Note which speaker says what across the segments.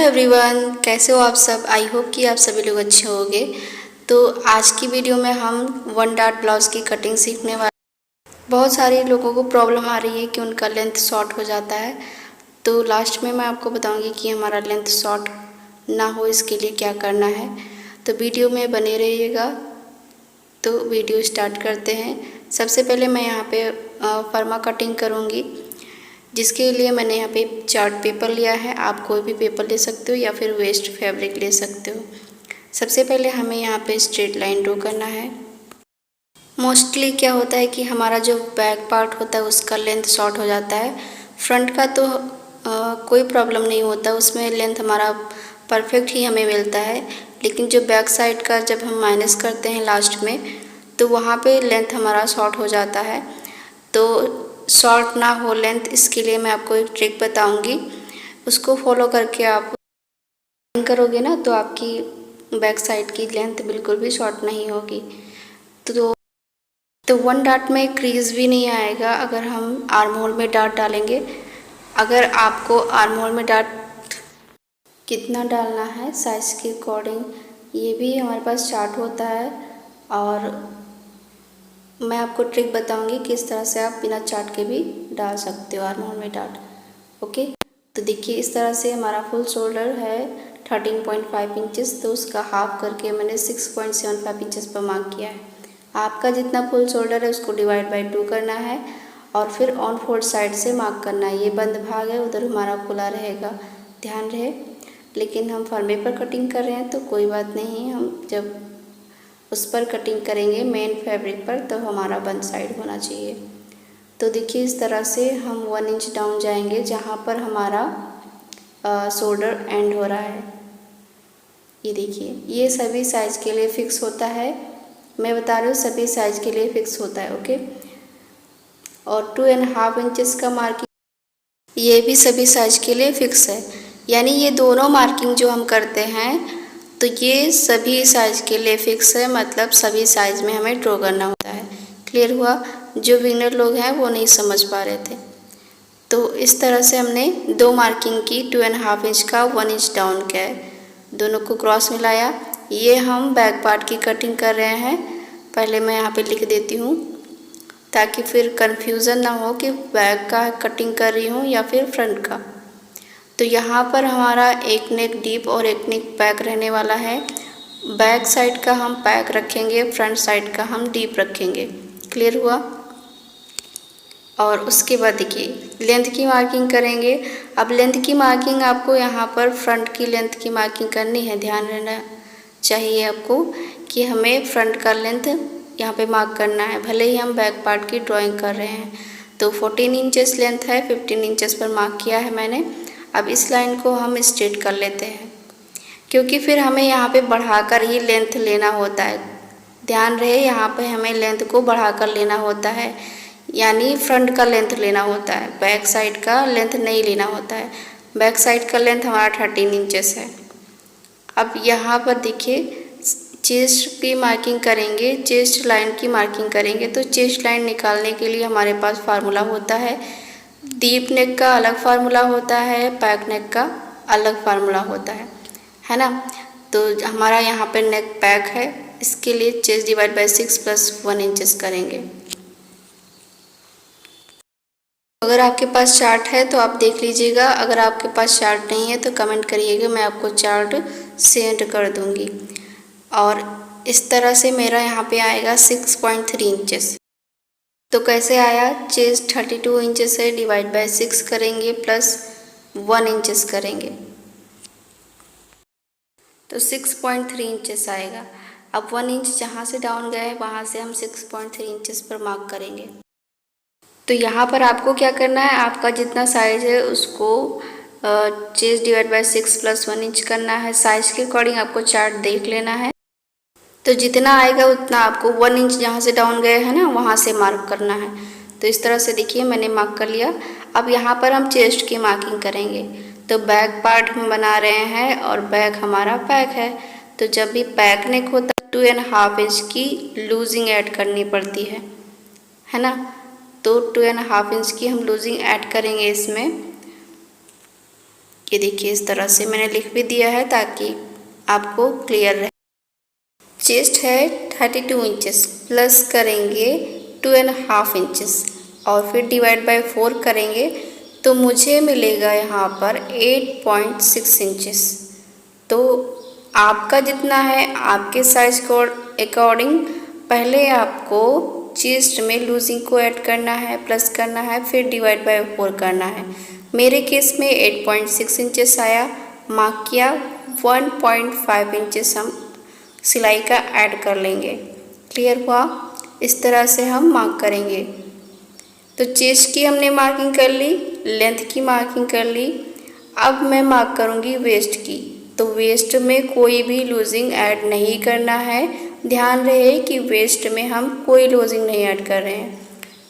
Speaker 1: Everyone, कैसे हो आप सब। आई होप कि आप सभी लोग अच्छे होंगे। तो आज की वीडियो में हम वन डॉट ब्लाउज़ की कटिंग सीखने वाले। बहुत सारे लोगों को प्रॉब्लम आ रही है कि उनका लेंथ शॉर्ट हो जाता है। तो लास्ट में मैं आपको बताऊंगी कि हमारा लेंथ शॉर्ट ना हो इसके लिए क्या करना है। तो वीडियो में बने रहिएगा। तो वीडियो स्टार्ट करते हैं। सबसे पहले मैं यहाँ पे फर्मा कटिंग करूँगी, जिसके लिए मैंने यहाँ पे चार्ट पेपर लिया है। आप कोई भी पेपर ले सकते हो या फिर वेस्ट फैब्रिक ले सकते हो। सबसे पहले हमें यहाँ पे स्ट्रेट लाइन ड्रॉ करना है। मोस्टली क्या होता है कि हमारा जो बैक पार्ट होता है उसका लेंथ शॉर्ट हो जाता है। फ्रंट का तो कोई प्रॉब्लम नहीं होता, उसमें लेंथ हमारा परफेक्ट ही हमें मिलता है। लेकिन जो बैक साइड का जब हम माइनस करते हैं लास्ट में, तो वहाँ पे लेंथ हमारा शॉर्ट हो जाता है। तो शॉर्ट ना हो लेंथ, इसके लिए मैं आपको एक ट्रिक बताऊंगी। उसको फॉलो करके आप करोगे ना तो आपकी बैक साइड की लेंथ बिल्कुल भी शॉर्ट नहीं होगी। तो वन डॉट में क्रीज भी नहीं आएगा अगर हम आर्म होल में डॉट डालेंगे। अगर आपको आर्म होल में डॉट कितना डालना है साइज के अकॉर्डिंग, ये भी हमारे पास चार्ट होता है। और मैं आपको ट्रिक बताऊंगी किस तरह से आप बिना चार्ट के भी डाल सकते हो आर्म होल में डॉट। ओके, तो देखिए इस तरह से हमारा फुल शोल्डर है 13.5 इंचेस, तो उसका हाफ करके मैंने 6.75 इंचेस पर मार्क किया है। आपका जितना फुल शोल्डर है उसको डिवाइड बाय 2 करना है और फिर ऑन फोल्ड साइड से मार्क करना है। ये बंद भाग है, उधर हमारा खुला रहेगा, ध्यान रहे। लेकिन हम फर्मे पर कटिंग कर रहे हैं तो कोई बात नहीं, हम जब उस पर कटिंग करेंगे मेन फैब्रिक पर तो हमारा बंद साइड होना चाहिए। तो देखिए इस तरह से हम 1 इंच डाउन जाएंगे जहाँ पर हमारा शोल्डर एंड हो रहा है। ये देखिए, ये सभी साइज के लिए फिक्स होता है। मैं बता रही हूँ सभी साइज के लिए फिक्स होता है। ओके, और 2.5 इंचेस का मार्किंग ये भी सभी साइज के लिए फिक्स है। यानी ये दोनों मार्किंग जो हम करते हैं तो ये सभी साइज के लिए फिक्स है, मतलब सभी साइज में हमें ड्रॉ करना होता है। क्लियर हुआ? जो बिगिनर लोग हैं वो नहीं समझ पा रहे थे। तो इस तरह से हमने दो मार्किंग की, 2.5 इंच का 1 इंच डाउन किया है, दोनों को क्रॉस मिलाया। ये हम बैक पार्ट की कटिंग कर रहे हैं। पहले मैं यहाँ पे लिख देती हूँ ताकि फिर कंफ्यूज़न ना हो कि बैक का कटिंग कर रही हूँ या फिर फ्रंट का। तो यहाँ पर हमारा एक नेक डीप और एक नेक पैक रहने वाला है। बैक साइड का हम पैक रखेंगे, फ्रंट साइड का हम डीप रखेंगे। क्लियर हुआ? और उसके बाद देखिए लेंथ की मार्किंग करेंगे। अब लेंथ की मार्किंग आपको यहाँ पर फ्रंट की लेंथ की मार्किंग करनी है। ध्यान रहना चाहिए आपको कि हमें फ्रंट का लेंथ यहाँ पे मार्क करना है, भले ही हम बैक पार्ट की ड्राइंग कर रहे हैं। तो 14 इंचेस लेंथ है, 15 इंचेस पर मार्क किया है मैंने। अब इस लाइन को हम स्ट्रेट कर लेते हैं, क्योंकि फिर हमें यहाँ पे बढ़ाकर ही लेंथ लेना होता है। ध्यान रहे, यहाँ पे हमें लेंथ को बढ़ाकर लेना होता है, यानी फ्रंट का लेंथ लेना होता है, बैक साइड का लेंथ नहीं लेना होता है। बैक साइड का लेंथ हमारा 13 इंचेस है। अब यहाँ पर देखिए चेस्ट की मार्किंग करेंगे, चेस्ट लाइन की मार्किंग करेंगे। तो चेस्ट लाइन निकालने के लिए हमारे पास फार्मूला होता है। डीप नेक का अलग फार्मूला होता है, पैक नेक का अलग फार्मूला होता है ना। तो हमारा यहाँ पर नेक पैक है, इसके लिए चेस्ट डिवाइड बाय 6 + 1 इंचेस करेंगे। अगर आपके पास चार्ट है तो आप देख लीजिएगा, अगर आपके पास चार्ट नहीं है तो कमेंट करिएगा, मैं आपको चार्ट सेंड कर दूंगी। और इस तरह से मेरा यहाँ पे आएगा 6.3 इंचेस। तो कैसे आया? चेस्ट 32 इंचेस है, डिवाइड बाय 6 करेंगे प्लस 1 इंचेस करेंगे तो 6.3 इंचेस आएगा। अब 1 इंच जहाँ से डाउन गए वहाँ से हम 6.3 इंचेस पर मार्क करेंगे। तो यहाँ पर आपको क्या करना है, आपका जितना साइज है उसको चेस्ट डिवाइड बाय 6 + 1 इंच करना है। साइज के अकॉर्डिंग आपको चार्ट देख लेना है। तो जितना आएगा उतना आपको 1 इंच जहाँ से डाउन गए हैं ना वहाँ से मार्क करना है। तो इस तरह से देखिए मैंने मार्क कर लिया। अब यहाँ पर हम चेस्ट की मार्किंग करेंगे। तो बैक पार्ट हम बना रहे हैं और बैक हमारा पैक है। तो जब भी पैक नेक होता है 2.5 इंच की लूजिंग ऐड करनी पड़ती है ना। तो 2.5 इंच की हम लूजिंग ऐड करेंगे इसमें। ये देखिए इस तरह से मैंने लिख भी दिया है ताकि आपको क्लियर रहे। चेस्ट है 32 इंचेस, प्लस करेंगे 2.5 इंचेस और फिर डिवाइड बाय 4 करेंगे तो मुझे मिलेगा यहाँ पर 8.6 इंचेस। तो आपका जितना है आपके साइज को अकॉर्डिंग पहले आपको चेस्ट में लूजिंग को ऐड करना है, प्लस करना है, फिर डिवाइड बाय 4 करना है। मेरे केस में 8.6 इंचेस आया, मार्क किया। 1.5 इंचेस हम सिलाई का ऐड कर लेंगे। क्लियर हुआ? इस तरह से हम मार्क करेंगे। तो चेस्ट की हमने मार्किंग कर ली, लेंथ की मार्किंग कर ली। अब मैं मार्क करूँगी वेस्ट की। तो वेस्ट में कोई भी लूजिंग ऐड नहीं करना है। ध्यान रहे कि वेस्ट में हम कोई लूजिंग नहीं ऐड कर रहे हैं।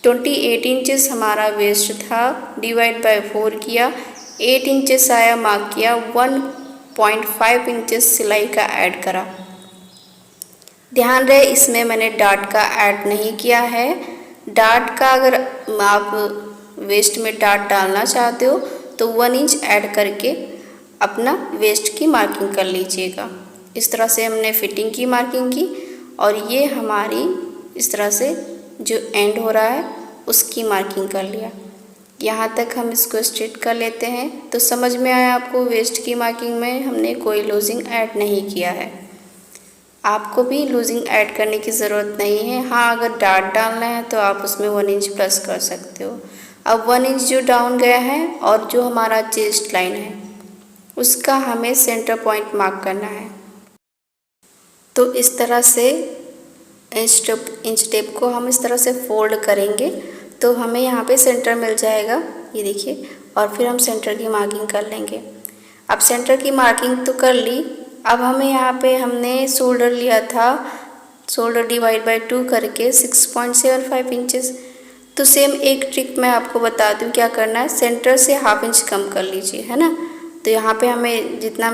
Speaker 1: 28 इंचेस हमारा वेस्ट था, डिवाइड बाय 4 किया, 8 इंचेस आया, मार्क किया। 1.5 इंचेस सिलाई का ऐड करा। ध्यान रहे इसमें मैंने डार्ट का ऐड नहीं किया है। डार्ट का अगर आप वेस्ट में डार्ट डालना चाहते हो तो 1 इंच ऐड करके अपना वेस्ट की मार्किंग कर लीजिएगा। इस तरह से हमने फिटिंग की मार्किंग की और ये हमारी इस तरह से जो एंड हो रहा है उसकी मार्किंग कर लिया। यहाँ तक हम इसको स्ट्रेट कर लेते हैं। तो समझ में आया आपको, वेस्ट की मार्किंग में हमने कोई लूजिंग ऐड नहीं किया है। आपको भी लूजिंग ऐड करने की ज़रूरत नहीं है। हाँ, अगर डार्ट डालना है तो आप उसमें 1 इंच प्लस कर सकते हो। अब 1 इंच जो डाउन गया है और जो हमारा चेस्ट लाइन है उसका हमें सेंटर पॉइंट मार्क करना है। तो इस तरह से इंच टेप को हम इस तरह से फोल्ड करेंगे तो हमें यहाँ पे सेंटर मिल जाएगा। ये देखिए, और फिर हम सेंटर की मार्किंग कर लेंगे। अब सेंटर की मार्किंग तो कर ली। अब हमें यहाँ पे हमने शोल्डर लिया था, शोल्डर डिवाइड बाय 2 करके 6.75 इंचेस। तो सेम एक ट्रिक मैं आपको बता दूँ क्या करना है। सेंटर से ½ इंच कम कर लीजिए, है ना। तो यहाँ पे हमें जितना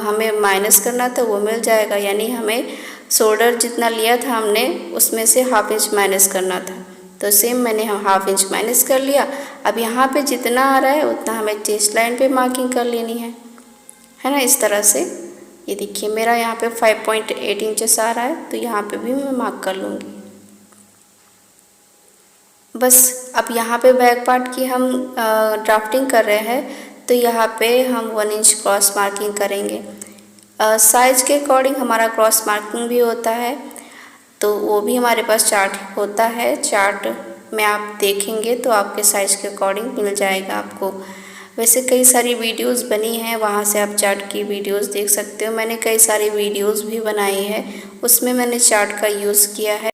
Speaker 1: हमें माइनस करना था वो मिल जाएगा। यानी हमें शोल्डर जितना लिया था हमने उसमें से ½ इंच माइनस करना था। तो सेम मैंने ½ इंच माइनस कर लिया। अब यहाँ पे जितना आ रहा है उतना हमें चेस्ट लाइन पे मार्किंग कर लेनी है ना। इस तरह से ये देखिए मेरा यहाँ पे 5.8 इंचेस आ रहा है, तो यहाँ पे भी मैं मार्क कर लूँगी। बस अब यहाँ पे बैक पार्ट की हम ड्राफ्टिंग कर रहे हैं तो यहाँ पे हम 1 इंच क्रॉस मार्किंग करेंगे। साइज के अकॉर्डिंग हमारा क्रॉस मार्किंग भी होता है, तो वो भी हमारे पास चार्ट होता है। चार्ट में आप देखेंगे तो आपके साइज के अकॉर्डिंग मिल जाएगा आपको। वैसे कई सारी वीडियोस बनी हैं, वहाँ से आप चार्ट की वीडियोस देख सकते हो। मैंने कई सारी वीडियोस भी बनाई है, उसमें मैंने चार्ट का यूज़ किया है।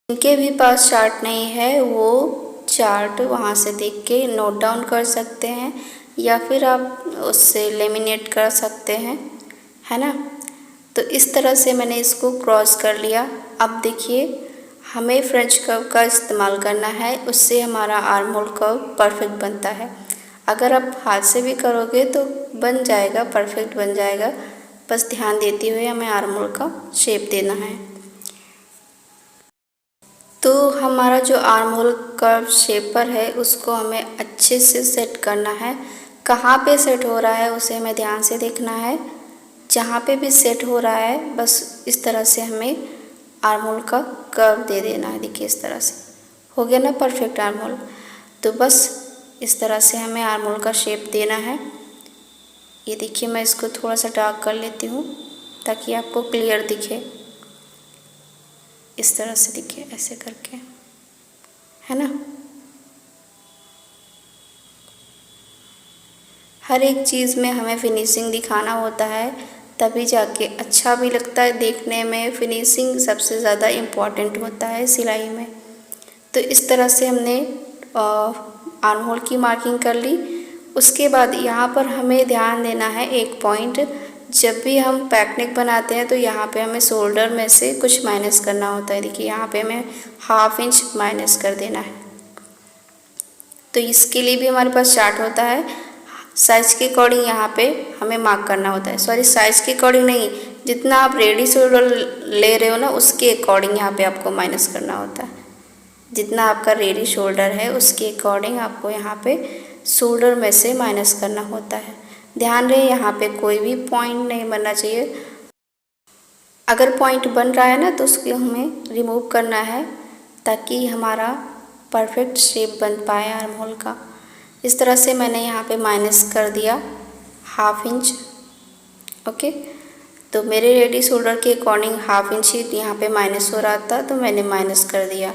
Speaker 1: जिनके भी पास चार्ट नहीं है वो चार्ट वहाँ से देख के नोट डाउन कर सकते हैं या फिर आप उससे लेमिनेट कर सकते हैं, है ना। तो इस तरह से मैंने इसको क्रॉस कर लिया। अब देखिए हमें फ्रेंच कर्व का इस्तेमाल करना है, उससे हमारा आर्म होल कर्व परफेक्ट बनता है। अगर आप हाथ से भी करोगे तो बन जाएगा, परफेक्ट बन जाएगा। बस ध्यान देते हुए हमें आर्म होल का शेप देना है। तो हमारा जो आर्म होल कर्व शेपर है उसको हमें अच्छे से सेट करना है। कहाँ पे सेट हो रहा है उसे हमें ध्यान से देखना है। जहाँ पे भी सेट हो रहा है बस इस तरह से हमें आर्म होल का कर्व दे देना है। देखिए इस तरह से हो गया ना परफेक्ट आर्म होल। तो बस इस तरह से हमें आर्म होल का शेप देना है। ये देखिए मैं इसको थोड़ा सा डार्क कर लेती हूँ ताकि आपको क्लियर दिखे। इस तरह से दिखे ऐसे करके, है ना। हर एक चीज़ में हमें फिनिशिंग दिखाना होता है, तभी जाके अच्छा भी लगता है देखने में। फिनिशिंग सबसे ज़्यादा इम्पॉर्टेंट होता है सिलाई में। तो इस तरह से हमने आर्म होल की मार्किंग कर ली। उसके बाद यहाँ पर हमें ध्यान देना है एक पॉइंट। जब भी हम बैक नेक बनाते हैं तो यहाँ पे हमें शोल्डर में से कुछ माइनस करना होता है। देखिए यहाँ पे हमें ½ इंच माइनस कर देना है। तो इसके लिए भी हमारे पास चार्ट होता है। साइज़ के अकॉर्डिंग यहाँ पे हमें मार्क करना होता है। सॉरी, साइज़ के अकॉर्डिंग नहीं, जितना आप रेडी शोल्डर ले रहे हो ना उसके अकॉर्डिंग यहाँ पे आपको माइनस करना होता है। जितना आपका रेडी शोल्डर है उसके अकॉर्डिंग आपको यहाँ पे शोल्डर में से माइनस करना होता है। ध्यान रहे यहाँ पे कोई भी पॉइंट नहीं बनना चाहिए। अगर पॉइंट बन रहा है ना तो उसको हमें रिमूव करना है ताकि हमारा परफेक्ट शेप बन पाए आर्म होल का। इस तरह से मैंने यहाँ पे माइनस कर दिया 1/2 इंच। ओके, तो मेरे रेडी शोल्डर के अकॉर्डिंग 1/2 इंच ही यहाँ पे माइनस हो रहा था तो मैंने माइनस कर दिया।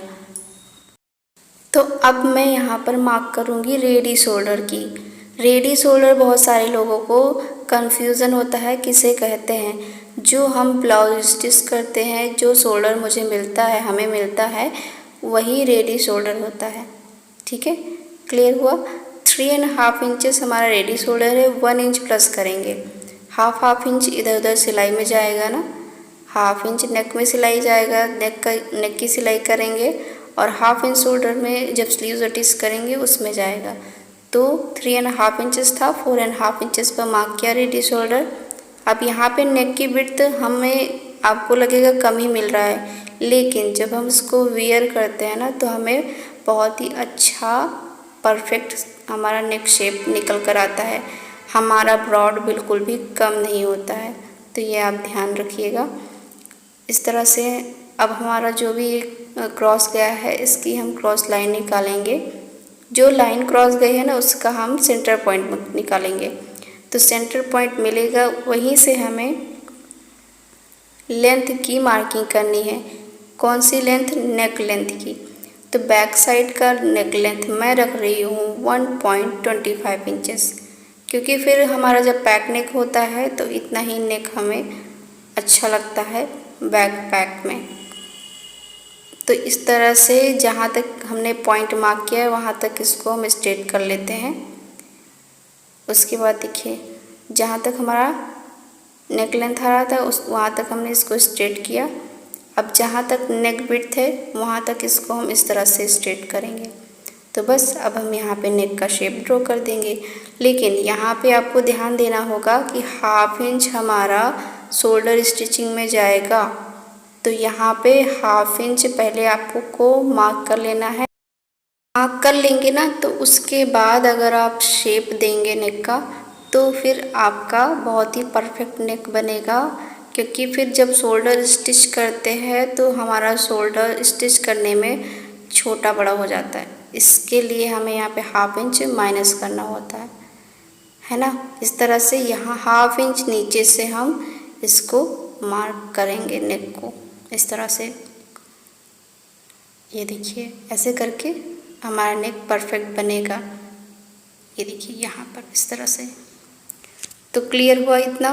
Speaker 1: तो अब मैं यहाँ पर मार्क करूँगी रेडी शोल्डर की। रेडी शोल्डर बहुत सारे लोगों को कन्फ्यूज़न होता है किसे कहते हैं। जो हम ब्लाउज स्टिच करते हैं, जो शोल्डर मुझे मिलता है, हमें मिलता है, वही रेडी शोल्डर होता है। ठीक है, क्लियर हुआ। 3.5 इंचेस हमारा रेडी शोल्डर है, 1 इंच प्लस करेंगे। 1/2 इंच इधर उधर सिलाई में जाएगा ना, 1/2 इंच नेक में सिलाई जाएगा, नेक की सिलाई करेंगे, और 1/2 इंच शोल्डर में जब स्लीव्स अटैच करेंगे उसमें जाएगा। तो 3.5 इंचेस था, 4.5 इंचेस पर मार्क किया रेडी शोल्डर। अब यहाँ पे नेक की विड्थ हमें आपको लगेगा कम ही मिल रहा है, लेकिन जब हम इसको वियर करते हैं ना तो हमें बहुत ही अच्छा परफेक्ट हमारा नेक शेप निकल कर आता है। हमारा ब्रॉड बिल्कुल भी कम नहीं होता है, तो ये आप ध्यान रखिएगा। इस तरह से अब हमारा जो भी क्रॉस गया है इसकी हम क्रॉस लाइन निकालेंगे। जो लाइन क्रॉस गई है ना उसका हम सेंटर पॉइंट निकालेंगे। तो सेंटर पॉइंट मिलेगा, वहीं से हमें लेंथ की मार्किंग करनी है। कौन सी लेंथ? नेक लेंथ की। तो बैक साइड का नेक लेंथ मैं रख रही हूँ 1.25 इंचेस, क्योंकि फिर हमारा जब बैक नेक होता है तो इतना ही नेक हमें अच्छा लगता है बैक में। तो इस तरह से जहाँ तक हमने पॉइंट मार्क किया है वहाँ तक इसको हम स्ट्रेट कर लेते हैं। उसके बाद देखिए जहाँ तक हमारा नेक लेंथ आ रहा था वहाँ तक हमने इसको स्ट्रेट किया। अब जहाँ तक नेक विड्थ है वहाँ तक इसको हम इस तरह से स्ट्रेट करेंगे। तो बस अब हम यहाँ पे नेक का शेप ड्रॉ कर देंगे। लेकिन यहाँ पे आपको ध्यान देना होगा कि 1/2 इंच हमारा शोल्डर स्टिचिंग में जाएगा, तो यहाँ पे 1/2 इंच पहले आपको मार्क कर लेना है। मार्क कर लेंगे ना तो उसके बाद अगर आप शेप देंगे नेक का तो फिर आपका बहुत ही परफेक्ट नेक बनेगा। क्योंकि फिर जब शोल्डर स्टिच करते हैं तो हमारा शोल्डर स्टिच करने में छोटा बड़ा हो जाता है, इसके लिए हमें यहाँ पे 1/2 इंच माइनस करना होता है ना। इस तरह से यहाँ 1/2 इंच नीचे से हम इसको मार्क करेंगे नेक को इस तरह से। ये देखिए ऐसे करके हमारा नेक परफेक्ट बनेगा। ये देखिए यहाँ पर इस तरह से। तो क्लियर हुआ इतना।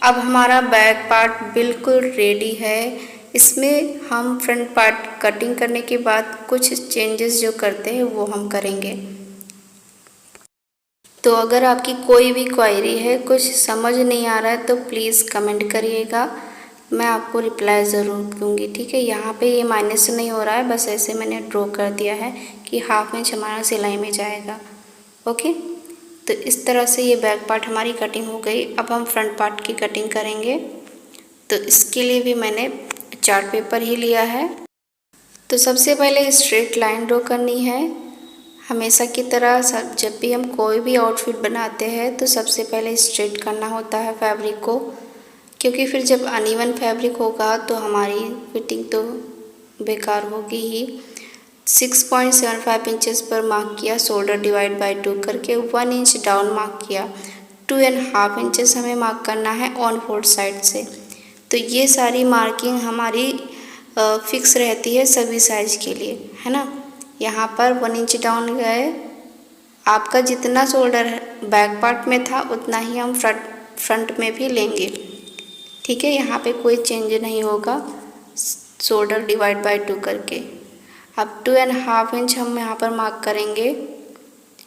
Speaker 1: अब हमारा बैक पार्ट बिल्कुल रेडी है। इसमें हम फ्रंट पार्ट कटिंग करने के बाद कुछ चेंजेस जो करते हैं वो हम करेंगे। तो अगर आपकी कोई भी क्वेरी है, कुछ समझ नहीं आ रहा है तो प्लीज़ कमेंट करिएगा, मैं आपको रिप्लाई ज़रूर दूँगी। ठीक है, यहाँ पे ये माइनस नहीं हो रहा है, बस ऐसे मैंने ड्रॉ कर दिया है कि 1/2 इंच हमारा सिलाई में जाएगा। ओके, तो इस तरह से ये बैक पार्ट हमारी कटिंग हो गई। अब हम फ्रंट पार्ट की कटिंग करेंगे। तो इसके लिए भी मैंने चार्ट पेपर ही लिया है। तो सबसे पहले स्ट्रेट लाइन ड्रॉ करनी है। हमेशा की तरह जब भी हम कोई भी आउटफिट बनाते हैं तो सबसे पहले स्ट्रेट करना होता है फैब्रिक को, क्योंकि फिर जब अनइवन फैब्रिक होगा तो हमारी फिटिंग तो बेकार होगी ही। 6.75 इंचेस पर मार्क किया, शोल्डर डिवाइड बाय 2 करके 1 इंच डाउन मार्क किया। 2.5 इंचेस हमें मार्क करना है ऑन फोल्ड साइड से। तो ये सारी मार्किंग हमारी फिक्स रहती है सभी साइज के लिए, है ना। यहाँ पर 1 इंच डाउन गए। आपका जितना शोल्डर बैक पार्ट में था उतना ही हम फ्रंट में भी लेंगे। ठीक है, यहाँ पे कोई चेंज नहीं होगा शोल्डर डिवाइड बाय 2 करके। अब 2.5 इंच हम यहाँ पर मार्क करेंगे।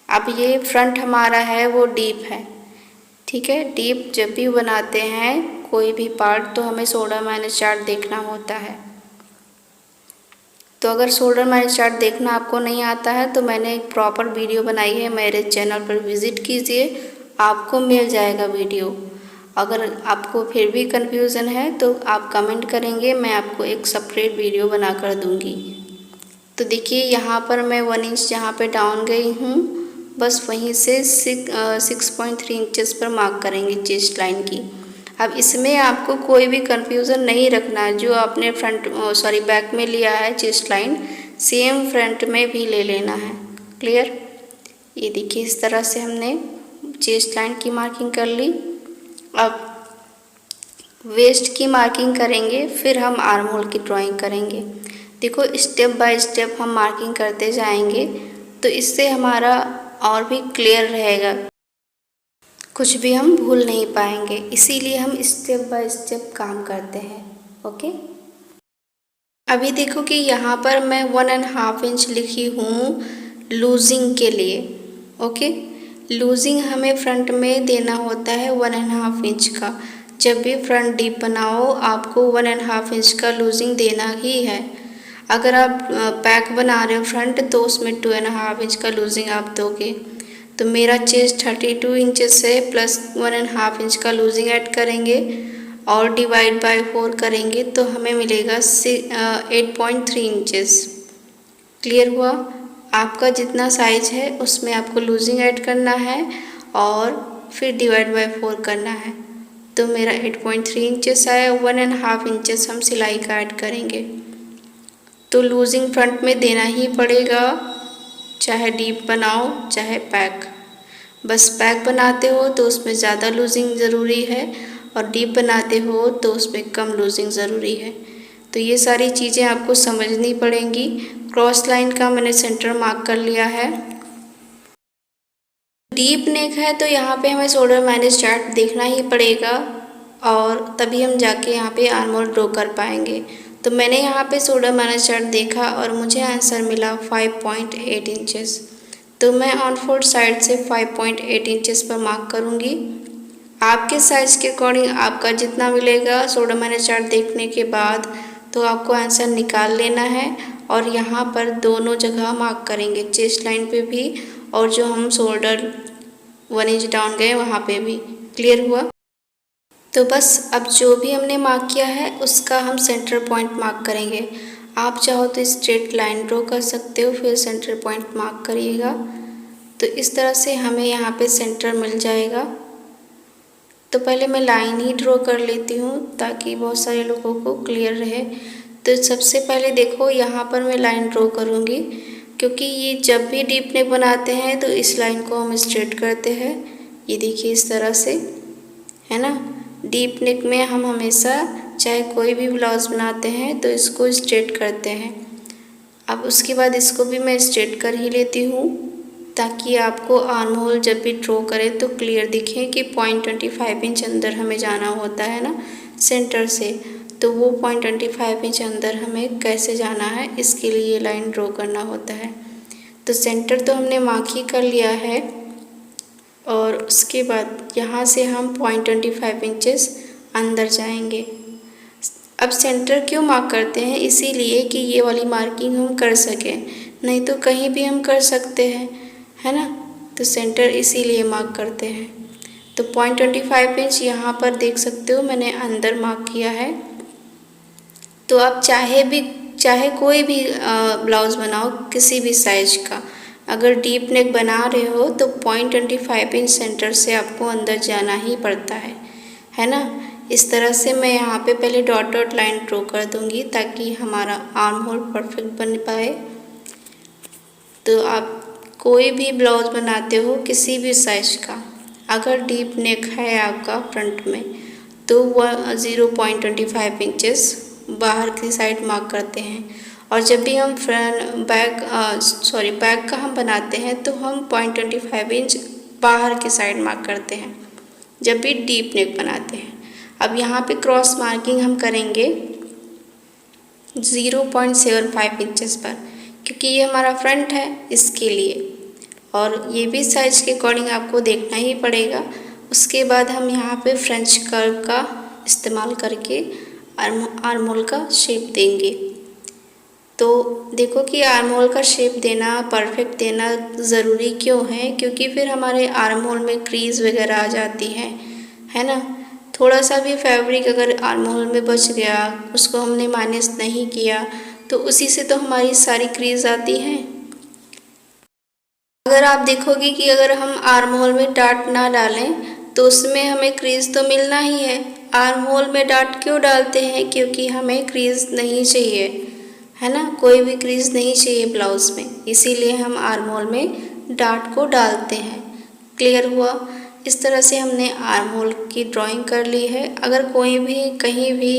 Speaker 1: अब ये फ्रंट हमारा है वो डीप है। ठीक है, डीप जब भी बनाते हैं कोई भी पार्ट तो हमें शोल्डर माइनस चार्ट देखना होता है। तो अगर शोल्डर माइनस चार्ट देखना आपको नहीं आता है तो मैंने एक प्रॉपर वीडियो बनाई है, मेरे चैनल पर विज़िट कीजिए, आपको मिल जाएगा वीडियो। अगर आपको फिर भी कन्फ्यूज़न है तो आप कमेंट करेंगे, मैं आपको एक सेपरेट वीडियो बना कर दूँगी। तो देखिए यहाँ पर मैं 1 इंच जहाँ पे डाउन गई हूँ बस वहीं से 6.3 इंचेस पर मार्क करेंगे चेस्ट लाइन की। अब इसमें आपको कोई भी कंफ्यूजन नहीं रखना है। जो आपने बैक में लिया है चेस्ट लाइन, सेम फ्रंट में भी ले लेना है। क्लियर? ये देखिए, इस तरह से हमने चेस्ट लाइन की मार्किंग कर ली। अब वेस्ट की मार्किंग करेंगे, फिर हम आर्म होल की ड्राइंग करेंगे। देखो, स्टेप बाय स्टेप हम मार्किंग करते जाएंगे, तो इससे हमारा और भी क्लियर रहेगा, कुछ भी हम भूल नहीं पाएंगे। इसीलिए हम स्टेप बाय स्टेप काम करते हैं। ओके, अभी देखो कि यहाँ पर मैं 1.5 इंच लिखी हूँ लूजिंग के लिए। ओके, लूजिंग हमें फ्रंट में देना होता है 1.5 इंच का। जब भी फ्रंट डीप बनाओ, आपको 1.5 इंच का लूजिंग देना ही है। अगर आप बैक बना रहे हो फ्रंट, तो उसमें 2.5 इंच का लूजिंग आप दोगे। तो मेरा चेस्ट 32 इंचेस है, प्लस 1.5 इंच का लूजिंग ऐड करेंगे और डिवाइड बाय 4 करेंगे, तो हमें मिलेगा 8.3 इंचेस। क्लियर हुआ? आपका जितना साइज है उसमें आपको लूजिंग ऐड करना है और फिर डिवाइड बाय 4 करना है। तो मेरा 8.3 इंचेस आया। 1.5 इंचेस हम सिलाई का ऐड करेंगे। तो लूजिंग फ्रंट में देना ही पड़ेगा, चाहे डीप बनाओ चाहे पैक। बस पैक बनाते हो तो उसमें ज़्यादा लूजिंग ज़रूरी है, और डीप बनाते हो तो उसमें कम लूजिंग ज़रूरी है। तो ये सारी चीज़ें आपको समझनी पड़ेंगी। क्रॉस लाइन का मैंने सेंटर मार्क कर लिया है। डीप नेक है तो यहाँ पे हमें शोल्डर माइनस चार्ट देखना ही पड़ेगा, और तभी हम जाके यहाँ पे आर्म होल ड्रॉ कर पाएंगे। तो मैंने यहाँ पे शोल्डर माइनस चार्ट देखा और मुझे आंसर मिला 5.8 इंचेस। तो मैं ऑन फोल्ड साइड से 5.8 इंचेस पर मार्क करूँगी। आपके साइज के अकॉर्डिंग आपका जितना मिलेगा शोल्डर माइनस चार्ट देखने के बाद, तो आपको आंसर निकाल लेना है। और यहाँ पर दोनों जगह मार्क करेंगे, चेस्ट लाइन पे भी और जो हम शोल्डर 1 इंच डाउन गए वहाँ पे भी। क्लियर हुआ? तो बस अब जो भी हमने मार्क किया है उसका हम सेंटर पॉइंट मार्क करेंगे। आप चाहो तो स्ट्रेट लाइन ड्रॉ कर सकते हो, फिर सेंटर पॉइंट मार्क करिएगा। तो इस तरह से हमें यहाँ पे सेंटर मिल जाएगा। तो पहले मैं लाइन ही ड्रॉ कर लेती हूँ ताकि बहुत सारे लोगों को क्लियर रहे। तो सबसे पहले देखो, यहाँ पर मैं लाइन ड्रॉ करूँगी, क्योंकि ये जब भी डीप नेक बनाते हैं तो इस लाइन को हम स्ट्रेट करते हैं। ये देखिए, इस तरह से, है ना। डीप नेक में हम हमेशा चाहे कोई भी ब्लाउज बनाते हैं तो इसको स्ट्रेट करते हैं। अब उसके बाद इसको भी मैं स्ट्रेट कर ही लेती हूँ, ताकि आपको आर्म होल जब भी ड्रॉ करें तो क्लियर दिखे कि 0.25 इंच अंदर हमें जाना होता है ना सेंटर से। तो वो 0.25 इंच अंदर हमें कैसे जाना है, इसके लिए लाइन ड्रॉ करना होता है। तो सेंटर तो हमने मार्क ही कर लिया है, और उसके बाद यहाँ से हम 0.25 इंचेस अंदर जाएंगे। अब सेंटर क्यों मार्क करते हैं? इसीलिए कि ये वाली मार्किंग हम कर सकें, नहीं तो कहीं भी हम कर सकते हैं, है ना। तो सेंटर इसीलिए मार्क करते हैं। तो 0.25 इंच यहाँ पर देख सकते हो मैंने अंदर मार्क किया है। तो आप चाहे कोई भी ब्लाउज़ बनाओ किसी भी साइज का, अगर डीप नेक बना रहे हो तो 0.25 इंच सेंटर से आपको अंदर जाना ही पड़ता है ना। इस तरह से मैं यहाँ पे पहले डॉट डॉट लाइन ड्रॉ कर दूँगी ताकि हमारा आर्म होल परफेक्ट बन पाए। तो आप कोई भी ब्लाउज बनाते हो किसी भी साइज का, अगर डीप नेक है आपका फ्रंट में, तो 0.25 इंचेस बाहर की साइड मार्क करते हैं। और जब भी हम बैक का हम बनाते हैं तो हम 0.25 इंच बाहर की साइड मार्क करते हैं जब भी डीप नेक बनाते हैं। अब यहाँ पे क्रॉस मार्किंग हम करेंगे 0.75 इंचेस पर, क्योंकि ये हमारा फ्रंट है इसके लिए, और ये भी साइज के अकॉर्डिंग आपको देखना ही पड़ेगा। उसके बाद हम यहाँ पे फ्रेंच कर्व का इस्तेमाल करके आर्म होल का शेप देंगे। तो देखो कि आर्म होल का शेप देना, परफेक्ट देना ज़रूरी क्यों है? क्योंकि फिर हमारे आर्म होल में क्रीज वगैरह आ जाती है ना। थोड़ा सा भी फैब्रिक अगर आर्म होल में बच गया, उसको हमने माइनस नहीं किया, तो उसी से तो हमारी सारी क्रीज आती हैं। अगर आप देखोगे कि अगर हम आर्म होल में डार्ट ना डालें तो उसमें हमें क्रीज तो मिलना ही है। आर्म होल में डार्ट क्यों डालते हैं? क्योंकि हमें क्रीज नहीं चाहिए, है ना, कोई भी क्रीज नहीं चाहिए ब्लाउज में, इसीलिए हम आर्म होल में डार्ट को डालते हैं। क्लियर हुआ? इस तरह से हमने आर्म होल की ड्राइंग कर ली है। अगर कोई भी कहीं भी